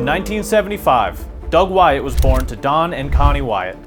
In 1975, Doug Wyatt was born to Don and Connie Wyatt.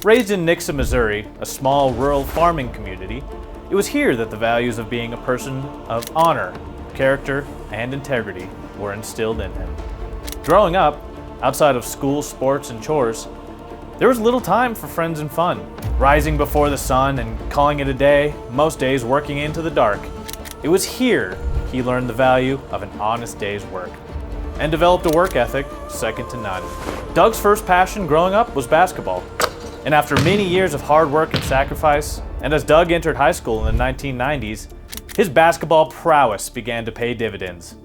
Raised in Nixa, Missouri, a small rural farming community, it was here that the values of being a person of honor, character, and integrity were instilled in him. Growing up, outside of school, sports, and chores, there was little time for friends and fun. Rising before the sun and calling it a day, most days working into the dark. It was here he learned the value of an honest day's work and developed a work ethic second to none. Doug's first passion growing up was basketball. And after many years of hard work and sacrifice, and as Doug entered high school in the 1990s, his basketball prowess began to pay dividends.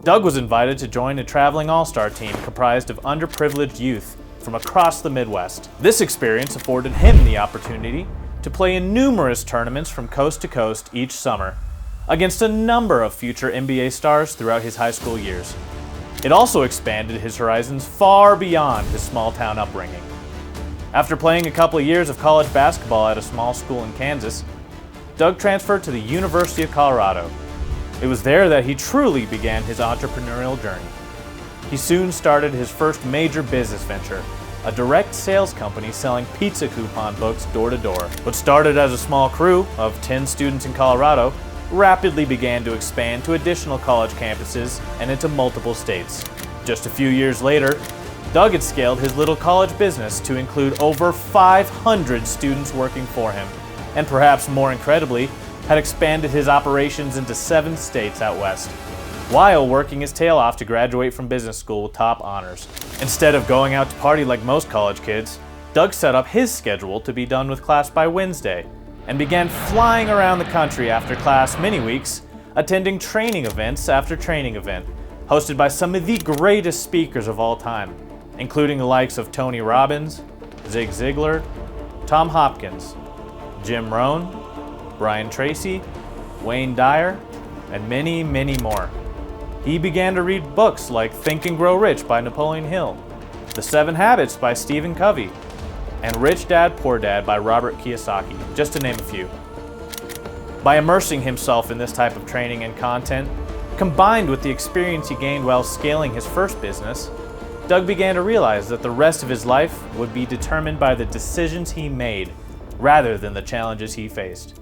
Doug was invited to join a traveling all-star team comprised of underprivileged youth from across the Midwest. This experience afforded him the opportunity to play in numerous tournaments from coast to coast each summer against a number of future NBA stars throughout his high school years. It also expanded his horizons far beyond his small-town upbringing. After playing a couple of years of college basketball at a small school in Kansas, Doug transferred to the University of Colorado. It was there that he truly began his entrepreneurial journey. He soon started his first major business venture, a direct sales company selling pizza coupon books door to door. What started as a small crew of 10 students in Colorado rapidly began to expand to additional college campuses and into multiple states. Just a few years later, Doug had scaled his little college business to include over 500 students working for him, and perhaps more incredibly, had expanded his operations into 7 states out west, while working his tail off to graduate from business school with top honors. Instead of going out to party like most college kids, Doug set up his schedule to be done with class by Wednesday, and began flying around the country after class many weeks, attending training events after training event, hosted by some of the greatest speakers of all time, including the likes of Tony Robbins, Zig Ziglar, Tom Hopkins, Jim Rohn, Brian Tracy, Wayne Dyer, and many, many more. He began to read books like Think and Grow Rich by Napoleon Hill, The 7 Habits by Stephen Covey, and Rich Dad Poor Dad by Robert Kiyosaki, just to name a few. By immersing himself in this type of training and content, combined with the experience he gained while scaling his first business, Doug began to realize that the rest of his life would be determined by the decisions he made rather than the challenges he faced.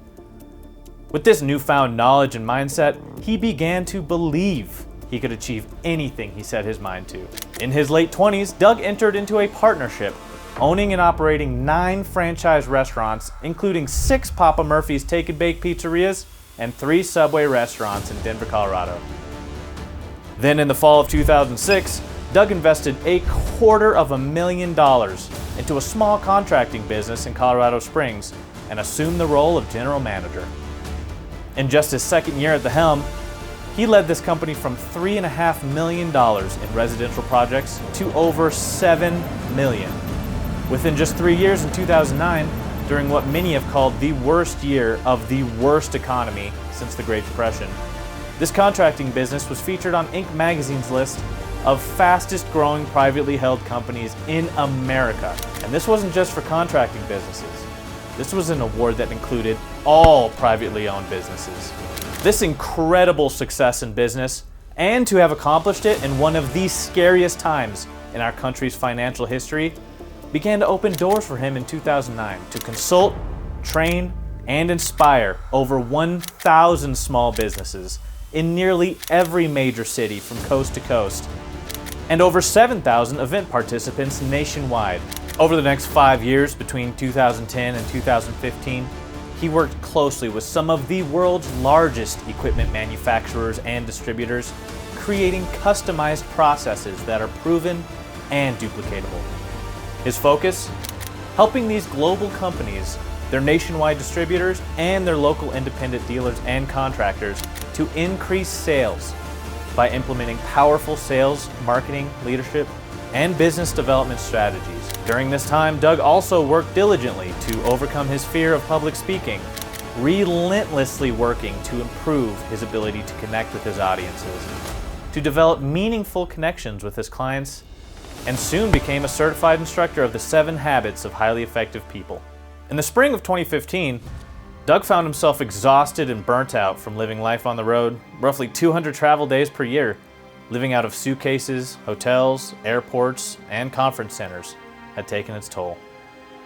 With this newfound knowledge and mindset, he began to believe he could achieve anything he set his mind to. In his late 20s, Doug entered into a partnership, owning and operating 9 franchise restaurants, including 6 Papa Murphy's Take and Bake pizzerias and 3 Subway restaurants in Denver, Colorado. Then in the fall of 2006, Doug invested $250,000 into a small contracting business in Colorado Springs and assumed the role of general manager. In just his second year at the helm, he led this company from $3.5 million in residential projects to over $7 million. Within just 3 years in 2009, during what many have called the worst year of the worst economy since the Great Depression, this contracting business was featured on Inc. magazine's list of fastest growing privately held companies in America. And this wasn't just for contracting businesses. This was an award that included all privately owned businesses. This incredible success in business, and to have accomplished it in one of the scariest times in our country's financial history, began to open doors for him in 2009 to consult, train, and inspire over 1,000 small businesses in nearly every major city from coast to coast, and over 7,000 event participants nationwide. Over the next 5 years, between 2010 and 2015, he worked closely with some of the world's largest equipment manufacturers and distributors, creating customized processes that are proven and duplicatable. His focus? Helping these global companies, their nationwide distributors, and their local independent dealers and contractors to increase sales by implementing powerful sales, marketing, leadership, and business development strategies. During this time, Doug also worked diligently to overcome his fear of public speaking, relentlessly working to improve his ability to connect with his audiences, to develop meaningful connections with his clients, and soon became a certified instructor of the 7 Habits of Highly Effective People. In the spring of 2015, Doug found himself exhausted and burnt out from living life on the road, roughly 200 travel days per year. Living out of suitcases, hotels, airports, and conference centers had taken its toll.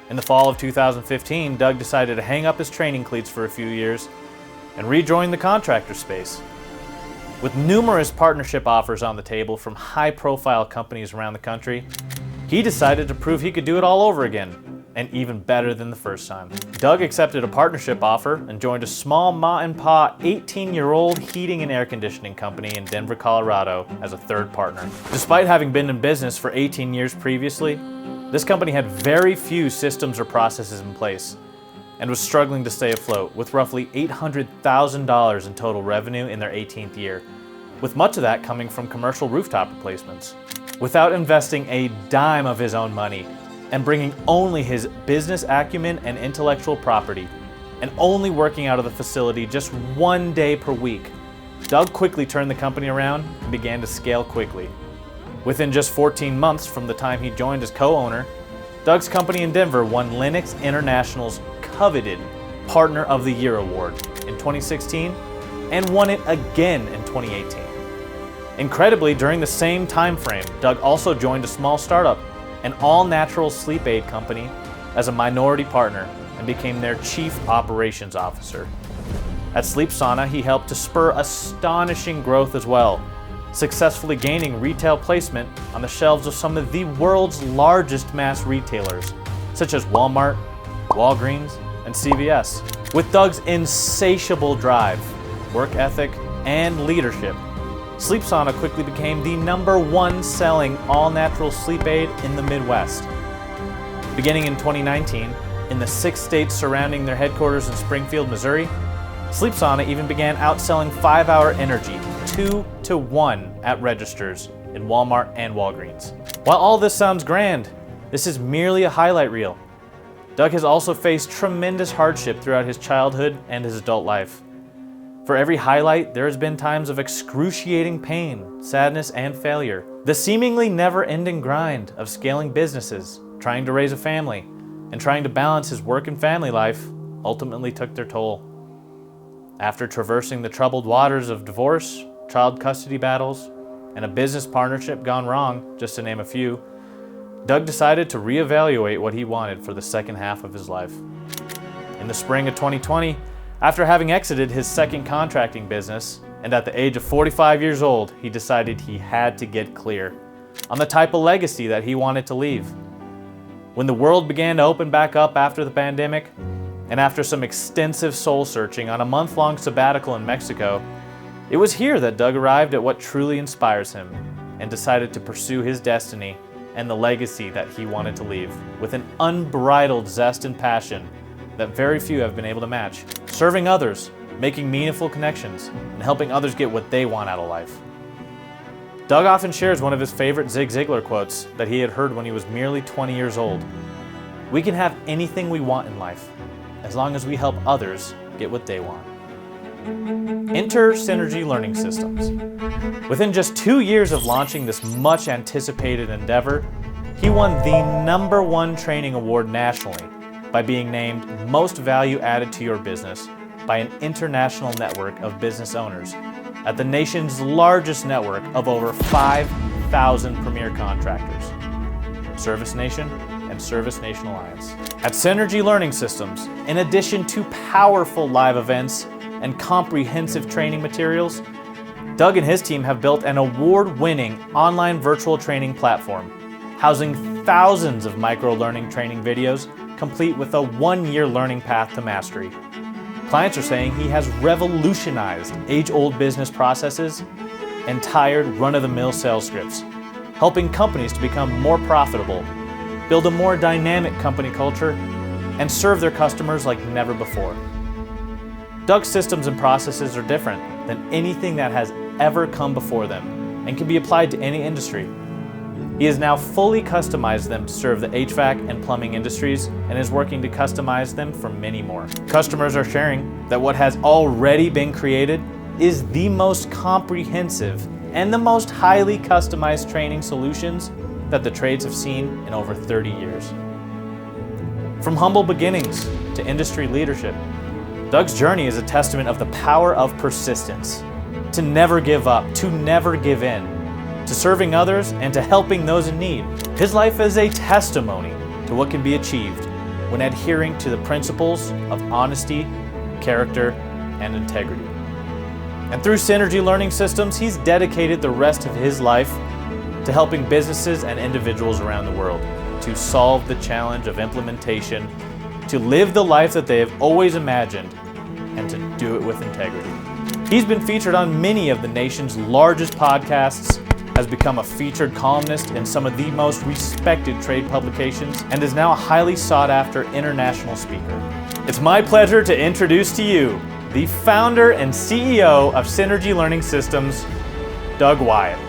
In the fall of 2015, Doug decided to hang up his training cleats for a few years and rejoin the contractor space. With numerous partnership offers on the table from high-profile companies around the country, he decided to prove he could do it all over again, and even better than the first time. Doug accepted a partnership offer and joined a small ma-and-pa 18-year-old heating and air conditioning company in Denver, Colorado as a third partner. Despite having been in business for 18 years previously, this company had very few systems or processes in place and was struggling to stay afloat, with roughly $800,000 in total revenue in their 18th year, with much of that coming from commercial rooftop replacements. Without investing a dime of his own money and bringing only his business acumen and intellectual property, and only working out of the facility just 1 day per week, Doug quickly turned the company around and began to scale quickly. Within just 14 months from the time he joined as co-owner, Doug's company in Denver won Linux International's coveted Partner of the Year award in 2016 and won it again in 2018. Incredibly, during the same time frame, Doug also joined a small startup, an all-natural sleep aid company, as a minority partner and became their chief operations officer. At Sleep Sauna, he helped to spur astonishing growth as well, successfully gaining retail placement on the shelves of some of the world's largest mass retailers, such as Walmart, Walgreens, and CVS. With Doug's insatiable drive, work ethic, and leadership, Sleep Sauna quickly became the #1 selling all-natural sleep aid in the Midwest. Beginning in 2019, in the 6 states surrounding their headquarters in Springfield, Missouri, Sleep Sauna even began outselling 5-Hour Energy 2-to-1 at registers in Walmart and Walgreens. While all this sounds grand, this is merely a highlight reel. Doug has also faced tremendous hardship throughout his childhood and his adult life. For every highlight, there has been times of excruciating pain, sadness, and failure. The seemingly never-ending grind of scaling businesses, trying to raise a family, and trying to balance his work and family life ultimately took their toll. After traversing the troubled waters of divorce, child custody battles, and a business partnership gone wrong, just to name a few, Doug decided to reevaluate what he wanted for the second half of his life. In the spring of 2020, after having exited his second contracting business, and at the age of 45 years old, he decided he had to get clear on the type of legacy that he wanted to leave. When the world began to open back up after the pandemic, and after some extensive soul-searching on a month-long sabbatical in Mexico, it was here that Doug arrived at what truly inspires him and decided to pursue his destiny and the legacy that he wanted to leave with an unbridled zest and passion that very few have been able to match. Serving others, making meaningful connections, and helping others get what they want out of life. Doug often shares one of his favorite Zig Ziglar quotes that he had heard when he was merely 20 years old. "We can have anything we want in life, as long as we help others get what they want." Enter Synergy Learning Systems. Within just 2 years of launching this much anticipated endeavor, he won the #1 training award nationally by being named Most Value Added to Your Business by an international network of business owners at the nation's largest network of over 5,000 premier contractors, Service Nation and Service Nation Alliance. At Synergy Learning Systems, in addition to powerful live events and comprehensive training materials, Doug and his team have built an award-winning online virtual training platform, housing thousands of micro-learning training videos, complete with a 1-year learning path to mastery. Clients are saying he has revolutionized age-old business processes and tired run-of-the-mill sales scripts, helping companies to become more profitable, build a more dynamic company culture, and serve their customers like never before. Doug's systems and processes are different than anything that has ever come before them and can be applied to any industry. He has now fully customized them to serve the HVAC and plumbing industries and is working to customize them for many more. Customers are sharing that what has already been created is the most comprehensive and the most highly customized training solutions that the trades have seen in over 30 years. From humble beginnings to industry leadership, Doug's journey is a testament of the power of persistence, to never give up, to never give in, to serving others, and to helping those in need. His life is a testimony to what can be achieved when adhering to the principles of honesty, character, and integrity. And through Synergy Learning Systems, he's dedicated the rest of his life to helping businesses and individuals around the world to solve the challenge of implementation, to live the life that they have always imagined, and to do it with integrity. He's been featured on many of the nation's largest podcasts, has become a featured columnist in some of the most respected trade publications, and is now a highly sought-after international speaker. It's my pleasure to introduce to you the founder and CEO of Synergy Learning Systems, Doug Wyatt.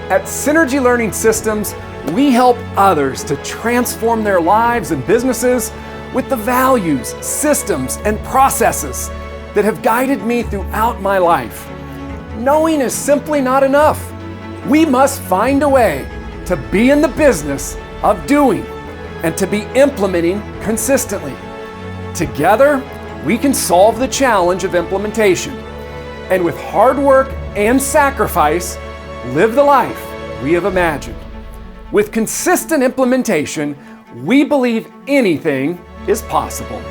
At Synergy Learning Systems, we help others to transform their lives and businesses with the values, systems, and processes that have guided me throughout my life. Knowing is simply not enough. We must find a way to be in the business of doing and to be implementing consistently. Together, we can solve the challenge of implementation, and with hard work and sacrifice, live the life we have imagined. With consistent implementation, we believe anything is possible.